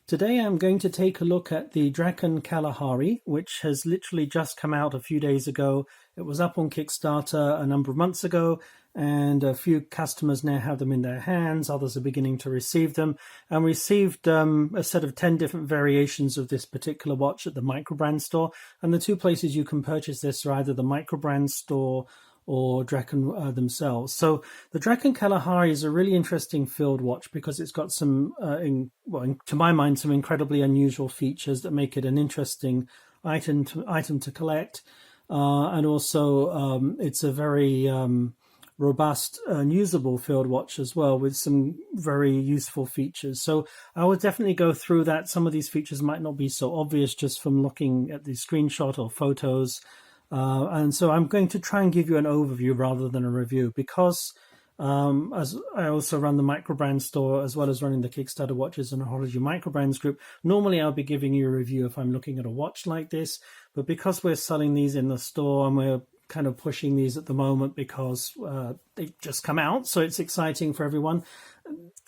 Today I'm going to take a look at the Draken Kalahari, which has literally just come out a few days ago. It was up on Kickstarter a number of months ago, and a few customers now have them in their hands. Others are beginning to receive them, and received a set of 10 different variations of this particular watch at the Microbrand store. And the two places you can purchase this are either the Microbrand store or Draken themselves. So the Draken Kalahari is a really interesting field watch because it's got some, to my mind, some incredibly unusual features that make it an interesting item to collect. And also it's a very robust and usable field watch as well, with some very useful features. So I would definitely go through that. Some of these features might not be so obvious just from looking at the screenshot or photos. And so I'm going to try and give you an overview rather than a review, because as I also run the Microbrand store as well as running the Kickstarter Watches and Horology Microbrands group. Normally I'll be giving you a review if I'm looking at a watch like this, but because we're selling these in the store and we're kind of pushing these at the moment because they've just come out, so it's exciting for everyone.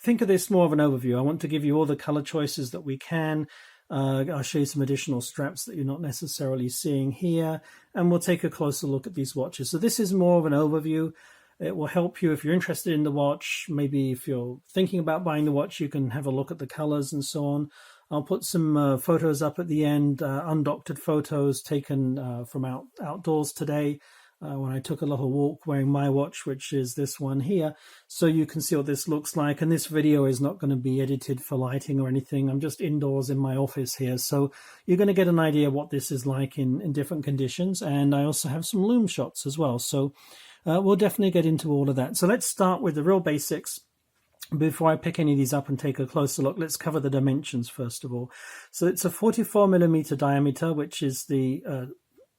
Think of this more of an overview. I want to give you all the color choices that we can. I'll show you some additional straps that you're not necessarily seeing here, and we'll take a closer look at these watches. So this is more of an overview. It will help you if you're interested in the watch. Maybe if you're thinking about buying the watch, you can have a look at the colors and so on. I'll put some photos up at the end, undoctored photos taken from outdoors today. When I took a little walk wearing my watch, which is this one here, so you can see what this looks like. And this video is not going to be edited for lighting or anything. I'm just indoors in my office here, so you're going to get an idea what this is like in different conditions. And I also have some lume shots as well, so we'll definitely get into all of that. So let's start with the real basics. Before I pick any of these up and take a closer look, let's cover the dimensions first of all. So it's a 44mm diameter, which is the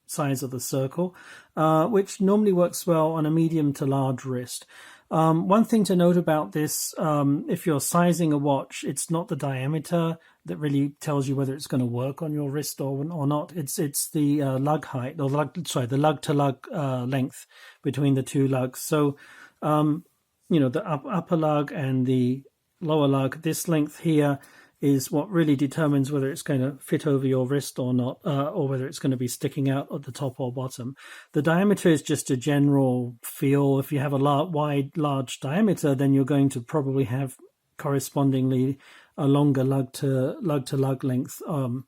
size of the circle, which normally works well on a medium to large wrist. One thing to note about this, if you're sizing a watch, it's not the diameter that really tells you whether it's going to work on your wrist or not. It's the lug height, or the lug to lug length between the two lugs. So the upper lug and the lower lug, this length here is what really determines whether it's going to fit over your wrist or not, or whether it's going to be sticking out at the top or bottom. The diameter is just a general feel. If you have a large diameter, then you're going to probably have correspondingly a longer lug to lug length on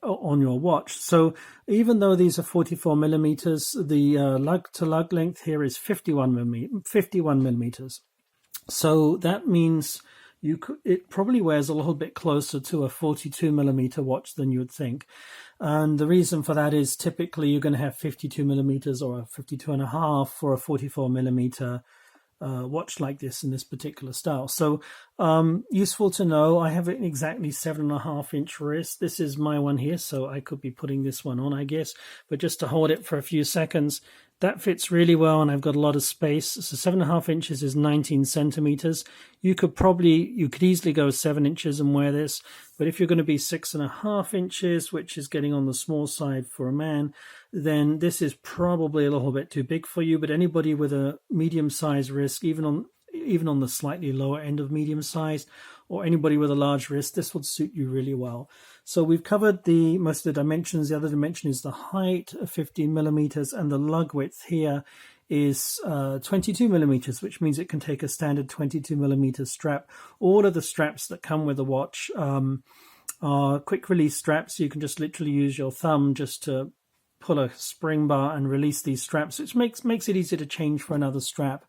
your watch. So even though these are 44 millimeters, the lug to lug length here is 51 millimeters. So that means it probably wears a little bit closer to a 42 millimeter watch than you would think. And the reason for that is typically you're going to have 52 millimeters or a 52 and a half for a 44 millimeter watch like this in this particular style. So useful to know. I have an exactly 7.5-inch wrist. This is my one here, so I could be putting this one on, I guess, but just to hold it for a few seconds, that fits really well, and I've got a lot of space. So 7.5 inches is 19 centimeters. You could easily go 7 inches and wear this, but if you're going to be 6.5 inches, which is getting on the small side for a man, then this is probably a little bit too big for you. But anybody with a medium-sized wrist, even on the slightly lower end of medium-sized, or anybody with a large wrist, this would suit you really well. So we've covered most of the dimensions. The other dimension is the height of 15 millimeters, and the lug width here is 22 millimeters, which means it can take a standard 22 millimeter strap. All of the straps that come with the watch are quick release straps. You can just literally use your thumb just to pull a spring bar and release these straps, which makes it easy to change for another strap.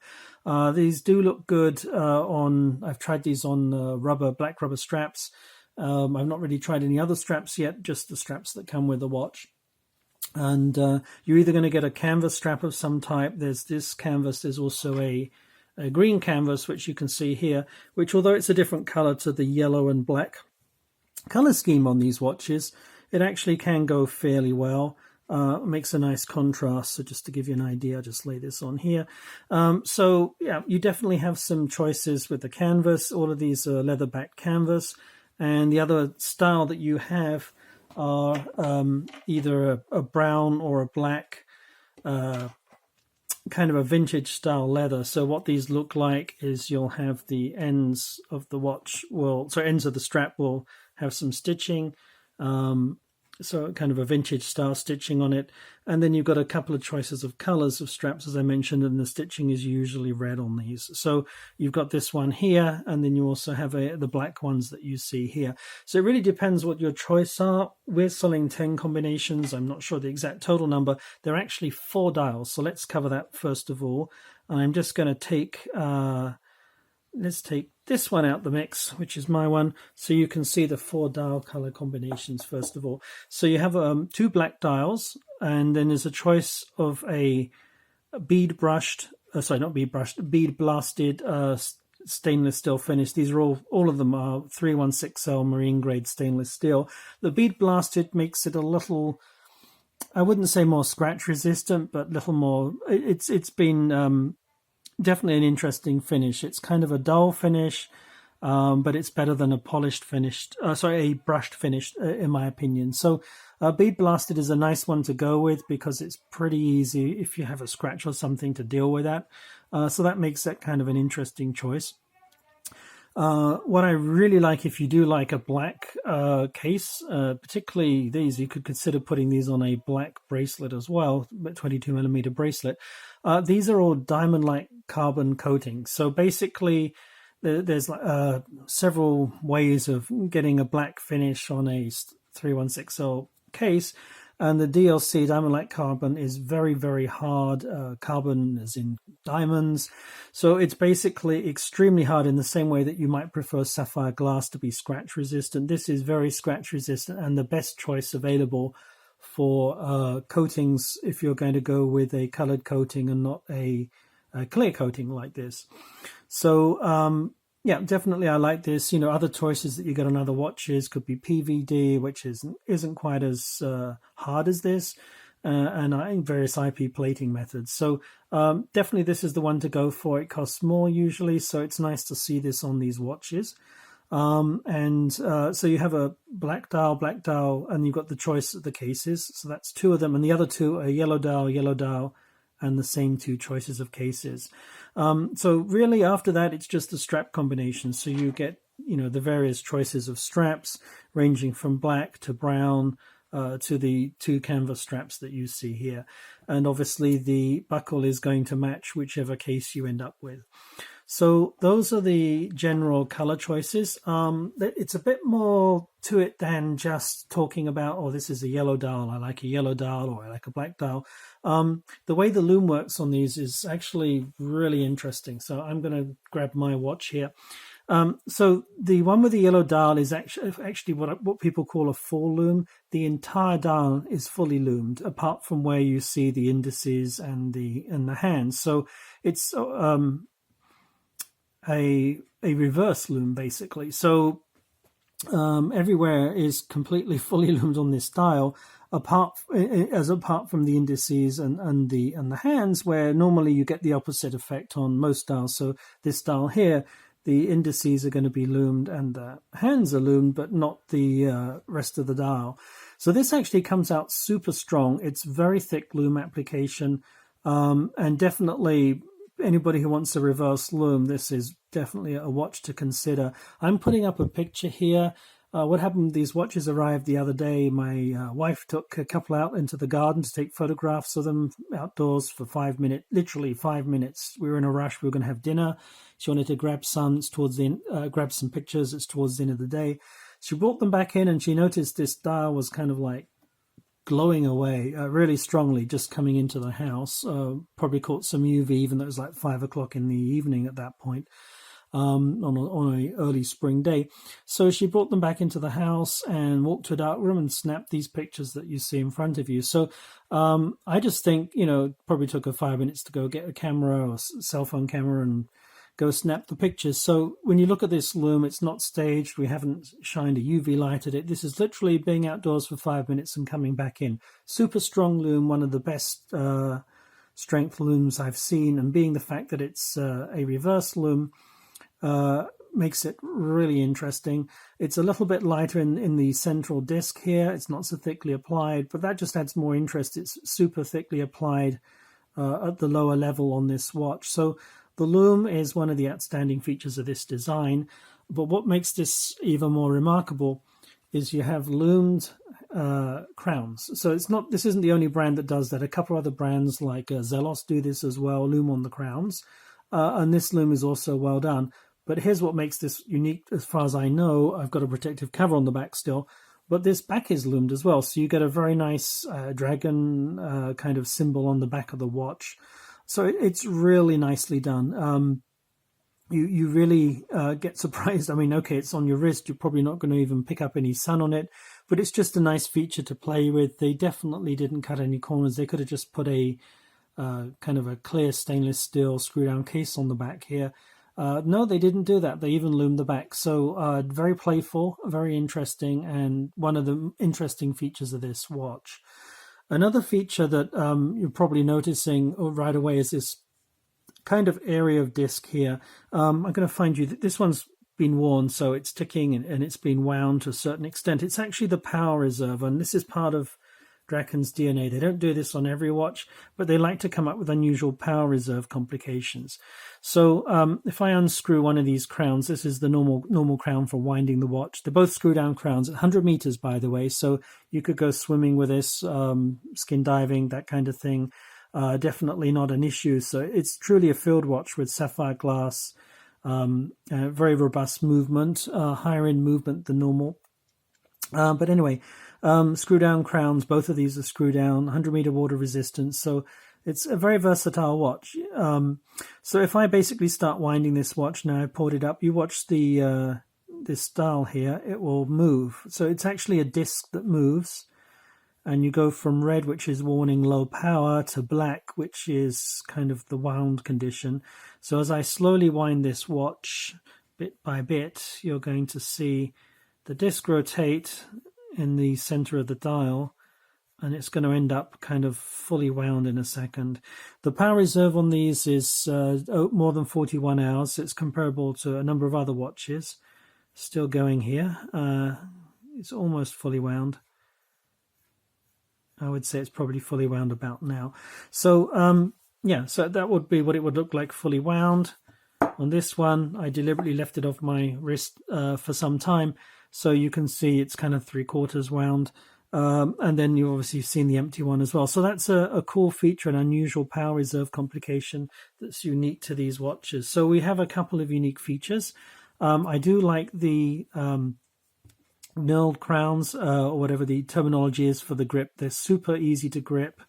These do look good I've tried these on black rubber straps. I've not really tried any other straps yet, just the straps that come with the watch. And you're either going to get a canvas strap of some type. There's this canvas. There's also a green canvas, which you can see here, which, although it's a different color to the yellow and black color scheme on these watches, it actually can go fairly well. Makes a nice contrast. So just to give you an idea, I'll just lay this on here. So yeah, you definitely have some choices with the canvas. All of these are leather-backed canvas. And the other style that you have are either a brown or a black kind of a vintage style leather. So what these look like is you'll have the ends of the watch ends of the strap will have some stitching. So kind of a vintage style stitching on it. And then you've got a couple of choices of colors of straps, as I mentioned, and the stitching is usually red on these. So you've got this one here, and then you also have the black ones that you see here. So it really depends what your choice are. We're selling 10 combinations. I'm not sure the exact total number. They're actually 4 dials. So let's cover that first of all. I'm just going to take... let's take this one out the mix, which is my one, so you can see the 4 dial color combinations first of all. So you have 2 black dials, and then there's a choice of a bead brushed, sorry, not bead brushed, bead blasted stainless steel finish. These are all of them are 316L marine grade stainless steel. The bead blasted makes it a little, I wouldn't say more scratch resistant, but a little more. It's been definitely an interesting finish. It's kind of a dull finish, but it's better than a polished finished, a brushed finish, in my opinion. So bead blasted is a nice one to go with because it's pretty easy if you have a scratch or something to deal with that. So that makes that kind of an interesting choice. What I really like, if you do like a black case, particularly these, you could consider putting these on a black bracelet as well, 22mm bracelet. These are all diamond-like carbon coatings. So basically, there's several ways of getting a black finish on a 316L case. And the DLC, diamond-like carbon, is very, very hard. Carbon is in diamonds. So it's basically extremely hard in the same way that you might prefer sapphire glass to be scratch resistant. This is very scratch resistant and the best choice available for coatings if you're going to go with a colored coating and not a clear coating like this. So yeah, definitely I like this. You know, other choices that you get on other watches could be PVD, which isn't quite as hard as this, and various IP plating methods. So definitely this is the one to go for. It costs more usually, so it's nice to see this on these watches. So you have a black dial, and you've got the choice of the cases. So that's 2 of them, and the other 2 are yellow dial, and the same 2 choices of cases. So really after that, it's just the strap combination. So you get, you know, the various choices of straps ranging from black to brown to the 2 canvas straps that you see here. And obviously the buckle is going to match whichever case you end up with. So those are the general color choices. It's a bit more to it than just talking about, oh, this is a yellow dial, I like a yellow dial, or I like a black dial. The way the lume works on these is actually really interesting. So I'm going to grab my watch here. So the one with the yellow dial is actually what people call a full lume. The entire dial is fully lumed, apart from where you see the indices and the hands. So it's a reverse lume basically. So everywhere is completely fully loomed on this dial, apart from the indices and the hands, where normally you get the opposite effect on most dials. So this dial here, the indices are going to be loomed and the hands are loomed, but not the rest of the dial. So this actually comes out super strong. It's very thick lume application, and definitely anybody who wants a reverse lume, this is definitely a watch to consider. I'm putting up a picture here. What happened, these watches arrived the other day. My wife took a couple out into the garden to take photographs of them outdoors for 5 minutes, literally 5 minutes. We were in a rush. We were going to have dinner. She wanted to grab some. Grab some pictures. It's towards the end of the day. She brought them back in and she noticed this dial was kind of like glowing away really strongly just coming into the house. Probably caught some UV, even though it was like 5 o'clock in the evening at that point, on an early spring day. So she brought them back into the house and walked to a dark room and snapped these pictures that you see in front of you. So I just think, you know, probably took her 5 minutes to go get a camera or cell phone camera and go snap the pictures. So when you look at this lume, it's not staged. We haven't shined a UV light at it. This is literally being outdoors for 5 minutes and coming back in. Super strong lume, one of the best strength looms I've seen. And being the fact that it's a reverse lume makes it really interesting. It's a little bit lighter in the central disc here. It's not so thickly applied, but that just adds more interest. It's super thickly applied at the lower level on this watch. So the lume is one of the outstanding features of this design, but what makes this even more remarkable is you have loomed crowns. So this isn't the only brand that does that. A couple of other brands like Zelos do this as well, loom on the crowns. And this loom is also well done. But here's what makes this unique as far as I know. I've got a protective cover on the back still, but this back is loomed as well. So you get a very nice dragon kind of symbol on the back of the watch. So it's really nicely done. You really get surprised. I mean, okay, it's on your wrist. You're probably not going to even pick up any sun on it, but it's just a nice feature to play with. They definitely didn't cut any corners. They could have just put a kind of a clear stainless steel screw-down case on the back here. No, they didn't do that. They even loomed the back. So very playful, very interesting, and one of the interesting features of this watch. Another feature that you're probably noticing right away is this kind of area of disc here. I'm going to find you this one's been worn, so it's ticking and it's been wound to a certain extent. It's actually the power reserve, and this is part of Draken's DNA. They don't do this on every watch, but they like to come up with unusual power reserve complications. So if I unscrew one of these crowns, this is the normal crown for winding the watch. They're both screw down crowns at 100 meters, by the way, so you could go swimming with this, skin diving, that kind of thing. Definitely not an issue. So it's truly a field watch with sapphire glass, very robust movement, higher end movement than normal. But anyway, screw down crowns, both of these are screw down, 100 meter water resistance. So it's a very versatile watch. So if I basically start winding this watch now, I poured it up, you watch the this dial here, it will move. So it's actually a disc that moves. And you go from red, which is warning low power, to black, which is kind of the wound condition. So as I slowly wind this watch bit by bit, you're going to see the disc rotate in the center of the dial, and it's going to end up kind of fully wound in a second. The power reserve on these is more than 41 hours. It's comparable to a number of other watches. Still going here. It's almost fully wound. I would say it's probably fully wound about now. So, yeah, so that would be what it would look like fully wound. On this one, I deliberately left it off my wrist for some time, so you can see it's kind of 3/4 wound. And then you've obviously seen the empty one as well. So that's a cool feature, an unusual power reserve complication that's unique to these watches. So we have a couple of unique features. I do like the knurled crowns, or whatever the terminology is for the grip. They're super easy to grip.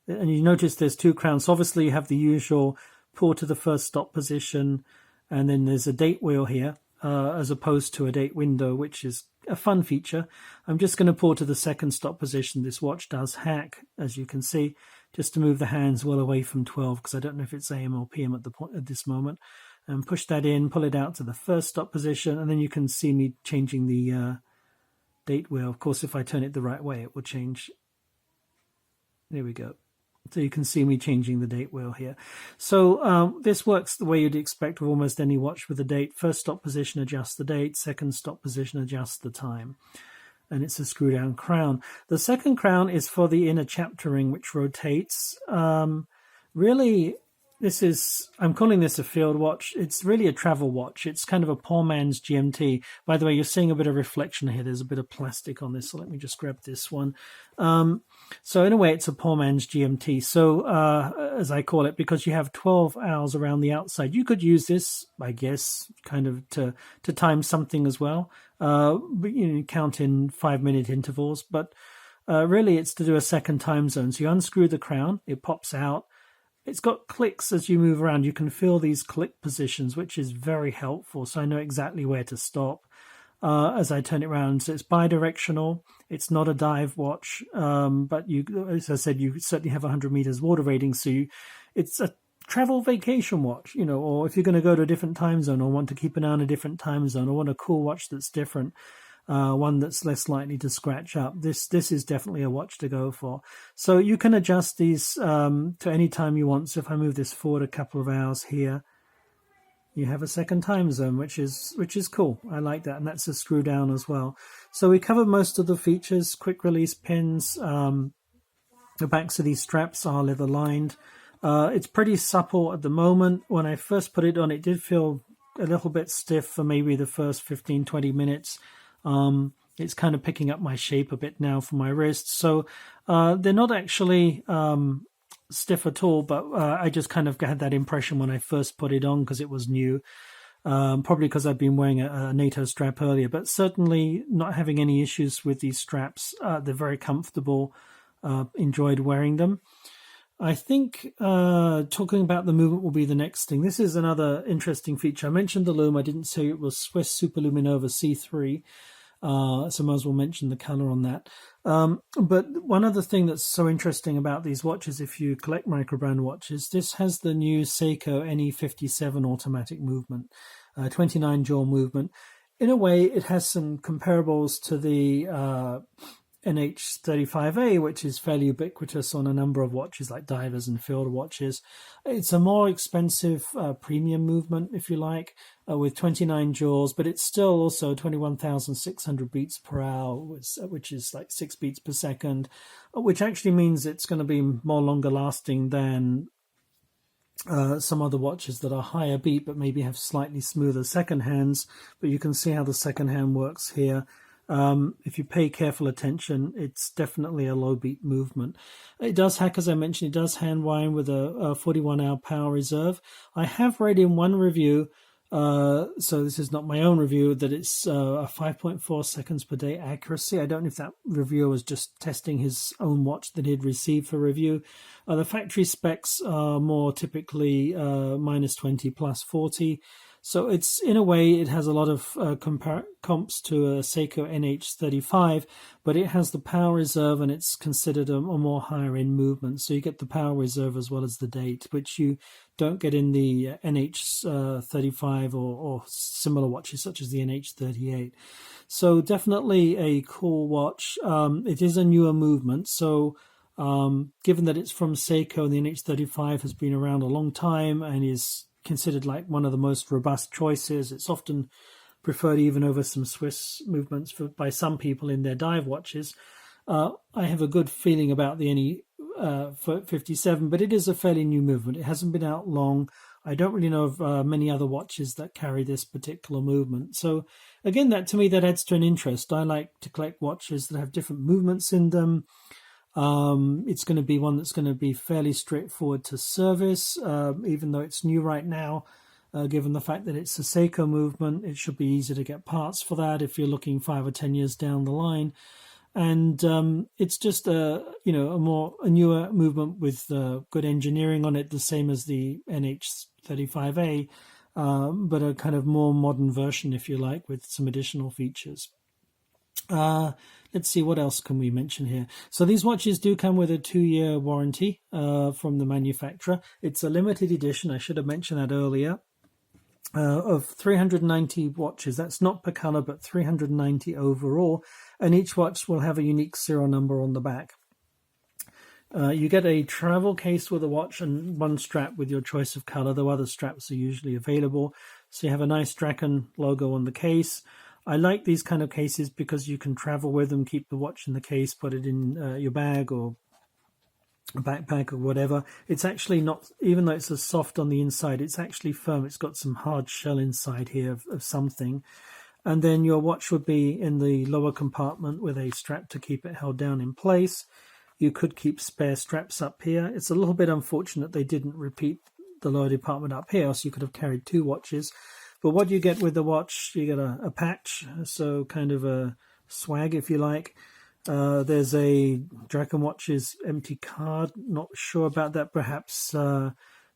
And you notice there's two crowns. So obviously you have the usual pull to the first stop position, and then there's a date wheel here, as opposed to a date window, which is a fun feature. I'm just going to pull to the second stop position. This watch does hack, as you can see, just to move the hands well away from 12, because I don't know if it's AM or PM at this moment. And push that in, pull it out to the first stop position, and then you can see me changing the date wheel. Of course, if I turn it the right way, it will change. There we go. So you can see me changing the date wheel here. So this works the way you'd expect with almost any watch with a date. First stop position, adjust the date. Second stop position, adjust the time. And it's a screw down crown. The second crown is for the inner chapter ring, which rotates. Really, I'm calling this a field watch. It's really a travel watch. It's kind of a poor man's GMT. By the way, you're seeing a bit of reflection here. There's a bit of plastic on this, so let me just grab this one. So in a way, it's a poor man's GMT. So as I call it, because you have 12 hours around the outside, you could use this, I guess, kind of to time something as well. But, count in 5-minute intervals. But really, it's to do a second time zone. So you unscrew the crown, it pops out. It's got clicks as you move around. You can feel these click positions, which is very helpful. So I know exactly where to stop as I turn it around. So it's bi-directional. It's not a dive watch, but as I said, you certainly have 100 meters water rating. So it's a travel vacation watch, or if you're going to go to a different time zone or want to keep an eye on a different time zone or want a cool watch that's different, one that's less likely to scratch up. This is definitely a watch to go for. So you can adjust these to any time you want. So if I move this forward a couple of hours here, you have a second time zone, which is cool. I like that, and that's a screw down as well. So we covered most of the features. Quick release pins. The backs of these straps are leather lined. It's pretty supple at the moment. When I first put it on, it did feel a little bit stiff for maybe the first 15-20 minutes. It's kind of picking up my shape a bit now for my wrists. So they're not actually stiff at all, but I just kind of had that impression when I first put it on because it was new. Probably because I've been wearing a NATO strap earlier, but certainly not having any issues with these straps. They're very comfortable. Enjoyed wearing them. I think talking about the movement will be the next thing. This is another interesting feature. I mentioned the lume. I didn't say it was Swiss Superluminova C3. So might as well mention the color on that. But one other thing that's so interesting about these watches, if you collect Microbrand watches, this has the new Seiko NE57 automatic movement, 29 jaw movement. In a way, it has some comparables to the NH35A, which is fairly ubiquitous on a number of watches like divers and field watches. It's a more expensive premium movement, if you like, with 29 jaws, but it's still also 21,600 beats per hour, which is like 6 beats per second, which actually means it's going to be more longer lasting than some other watches that are higher beat but maybe have slightly smoother second hands. But you can see how the second hand works here. If you pay careful attention, it's definitely a low beat movement. It does hack, as I mentioned, it does hand wind with a 41-hour power reserve. I have read in one review, so this is not my own review, that it's a 5.4 seconds per day accuracy. I don't know if that reviewer was just testing his own watch that he'd received for review. The factory specs are more typically minus 20 plus 40. So it's, in a way, it has a lot of comps to a Seiko NH35, but it has the power reserve and it's considered a more higher end movement. So you get the power reserve as well as the date, which you don't get in the NH35 or similar watches such as the NH38. So definitely a cool watch. It is a newer movement. So given that it's from Seiko and the NH35 has been around a long time and is considered like one of the most robust choices. It's often preferred even over some Swiss movements by some people in their dive watches. I have a good feeling about the NE57, but it is a fairly new movement. It hasn't been out long. I don't really know of many other watches that carry this particular movement. So again, that to me, that adds to an interest. I like to collect watches that have different movements in them. It's going to be one that's going to be fairly straightforward to service, even though it's new right now. Given the fact that it's a Seiko movement, it should be easy to get parts for that if you're looking 5 or 10 years down the line. And it's just a newer movement with good engineering on it, the same as the NH35A, but a kind of more modern version, if you like, with some additional features. Let's see, what else can we mention here? So these watches do come with a 2-year warranty from the manufacturer. It's a limited edition, I should have mentioned that earlier, of 390 watches. That's not per color, but 390 overall. And each watch will have a unique serial number on the back. You get a travel case with a watch and one strap with your choice of color, though other straps are usually available. So you have a nice Draken logo on the case. I like these kind of cases because you can travel with them, keep the watch in the case, put it in your bag or a backpack or whatever. It's actually not, even though it's a soft on the inside, it's actually firm. It's got some hard shell inside here of something. And then your watch would be in the lower compartment with a strap to keep it held down in place. You could keep spare straps up here. It's a little bit unfortunate they didn't repeat the lower department up here, so you could have carried 2 watches. But what you get with the watch, you get a patch, so kind of a swag, if you like. There's a Draken Watches empty card. Not sure about that. Perhaps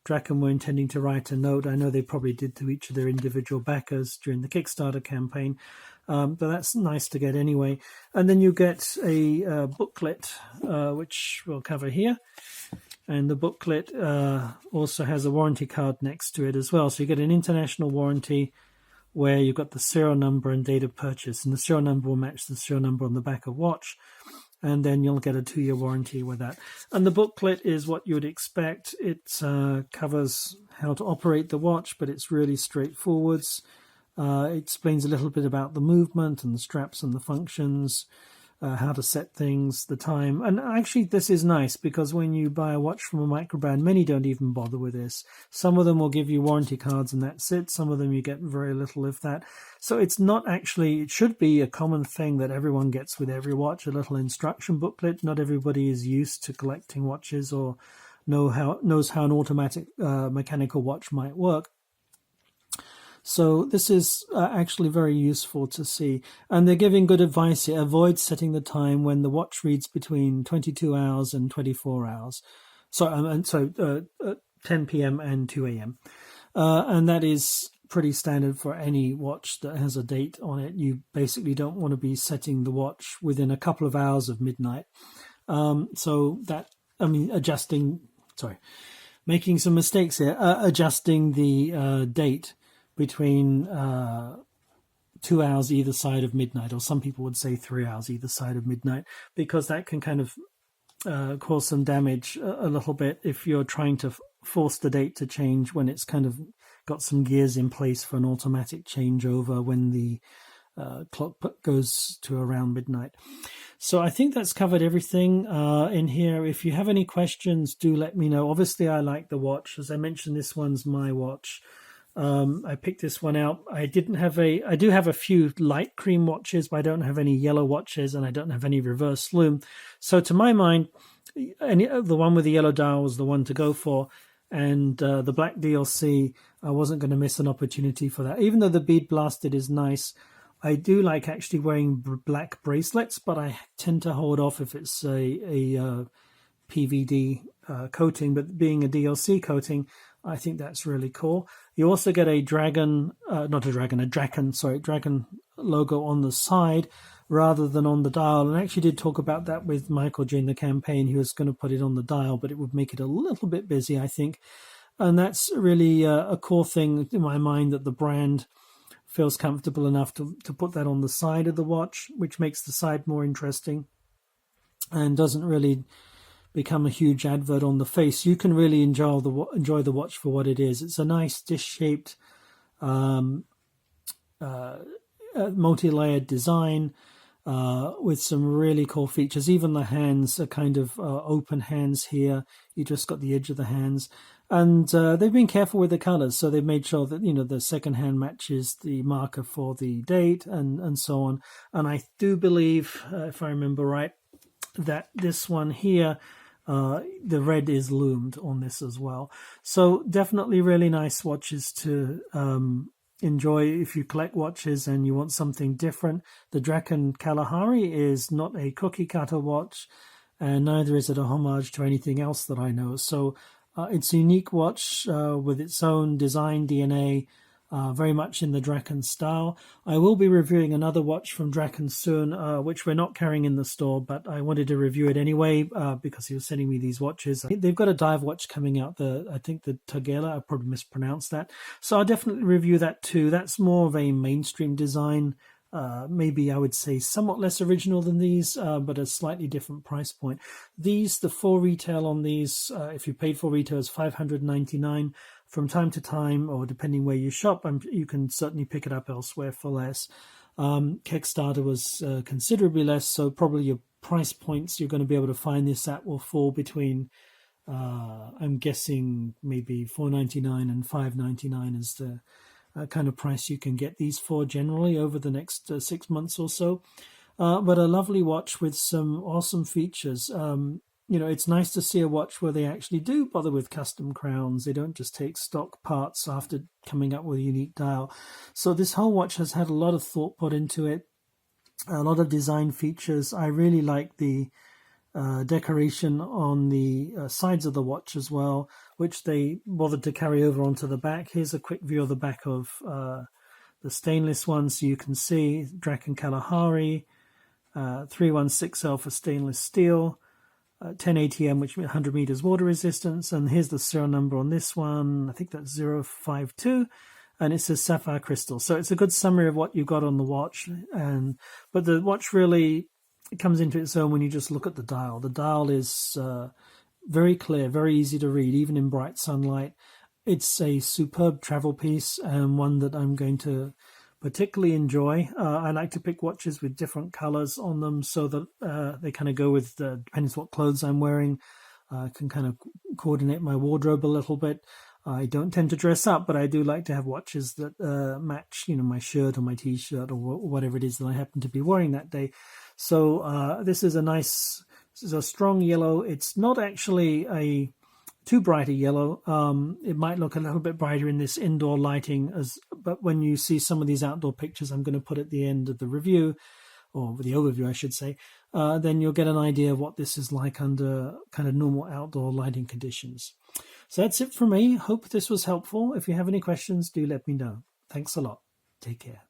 Draken were intending to write a note. I know they probably did to each of their individual backers during the Kickstarter campaign. But that's nice to get anyway. And then you get a booklet, which we'll cover here. And the booklet also has a warranty card next to it as well. So you get an international warranty where you've got the serial number and date of purchase. And the serial number will match the serial number on the back of watch. And then you'll get a 2-year warranty with that. And the booklet is what you would expect. It covers how to operate the watch, but it's really straightforward. It explains a little bit about the movement and the straps and the functions. how to set things, the time. And actually, this is nice because when you buy a watch from a microbrand, many don't even bother with this. Some of them will give you warranty cards and that's it. Some of them you get very little, if that. So it's not actually, it should be a common thing that everyone gets with every watch, a little instruction booklet. Not everybody is used to collecting watches or knows how an automatic mechanical watch might work. So this is actually very useful to see. And they're giving good advice here. Avoid setting the time when the watch reads between 22 hours and 24 hours. So 10 p.m. and 2 a.m. And that is pretty standard for any watch that has a date on it. You basically don't want to be setting the watch within a couple of hours of midnight. Making some mistakes here. Adjusting the date between 2 hours either side of midnight, or some people would say 3 hours either side of midnight, because that can kind of cause some damage a little bit if you're trying to force the date to change when it's kind of got some gears in place for an automatic changeover when the clock goes to around midnight. So I think that's covered everything in here. If you have any questions, do let me know. Obviously, I like the watch. As I mentioned, this one's my watch. I picked this one out. I do have a few light cream watches, but I don't have any yellow watches, and I don't have any reverse lume. So to my mind, the one with the yellow dial was the one to go for, and the black DLC, I wasn't going to miss an opportunity for that. Even though the bead blasted is nice, I do like actually wearing black bracelets, but I tend to hold off if it's a PVD coating. But being a DLC coating, I think that's really cool. You also get a Draken logo on the side rather than on the dial. And I actually did talk about that with Michael during the campaign. He was going to put it on the dial, but it would make it a little bit busy, I think. And that's really a cool thing in my mind, that the brand feels comfortable enough to put that on the side of the watch, which makes the side more interesting and doesn't really become a huge advert on the face. You can really enjoy the watch for what it is. It's a nice dish-shaped, multi-layered design with some really cool features. Even the hands are kind of open hands here. You just got the edge of the hands. And they've been careful with the colors, so they've made sure that, the second hand matches the marker for the date and so on. And I do believe, if I remember right, that this one here, the red is loomed on this as well. So definitely really nice watches to enjoy if you collect watches and you want something different. The Draken Kalahari is not a cookie cutter watch, and neither is it a homage to anything else that I know. So it's a unique watch with its own design DNA, very much in the Draken style. I will be reviewing another watch from Draken soon, which we're not carrying in the store, but I wanted to review it anyway because he was sending me these watches. They've got a dive watch coming out, I think the Tagela, I probably mispronounced that. So I'll definitely review that too. That's more of a mainstream design. Maybe I would say somewhat less original than these, but a slightly different price point. The full retail on these, if you paid full retail, is $599. From time to time, or depending where you shop, you can certainly pick it up elsewhere for less. Kickstarter was considerably less, so probably your price points you're going to be able to find this at will fall between, I'm guessing, maybe $4.99 and $5.99 is the kind of price you can get these for generally over the next 6 months or so. But a lovely watch with some awesome features. It's nice to see a watch where they actually do bother with custom crowns. They don't just take stock parts after coming up with a unique dial. So this whole watch has had a lot of thought put into it, a lot of design features. I really like the decoration on the sides of the watch as well, which they bothered to carry over onto the back. Here's a quick view of the back of the stainless one, so you can see Draken Kalahari, 316L for stainless steel, 10 ATM, which means 100 meters water resistance. And here's the serial number on this one. I think that's 052, and it says sapphire crystal. So it's a good summary of what you got on the watch. But the watch really comes into its own when you just look at the dial. The dial is very clear, very easy to read, even in bright sunlight. It's a superb travel piece, and one that I'm going to particularly enjoy. I like to pick watches with different colors on them so that they kind of go with, depending on what clothes I'm wearing. I can kind of coordinate my wardrobe a little bit. I don't tend to dress up, but I do like to have watches that match, my shirt or my t-shirt or whatever it is that I happen to be wearing that day. So this is this is a strong yellow. It's not actually a too bright a yellow. It might look a little bit brighter in this indoor lighting, but when you see some of these outdoor pictures I'm going to put at the end of the review, or the overview I should say, then you'll get an idea of what this is like under kind of normal outdoor lighting conditions. So that's it from me. Hope this was helpful. If you have any questions, do let me know. Thanks a lot. Take care.